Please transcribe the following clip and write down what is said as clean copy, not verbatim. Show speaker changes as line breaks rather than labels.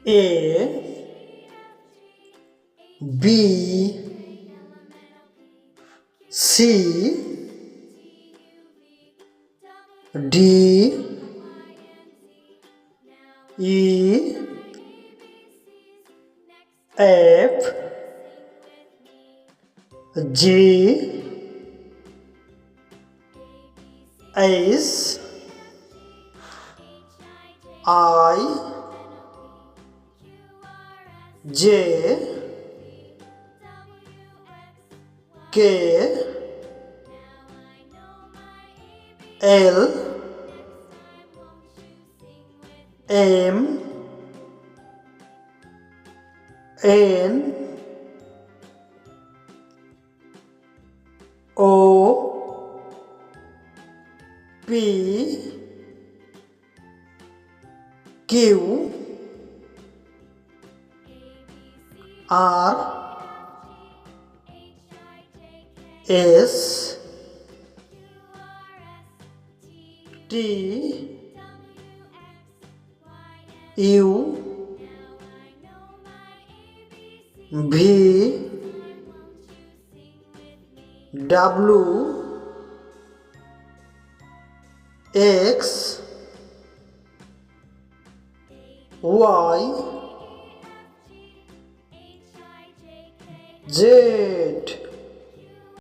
A B C D E F G H I J K L M N O P Q R S T U V W X Y Z.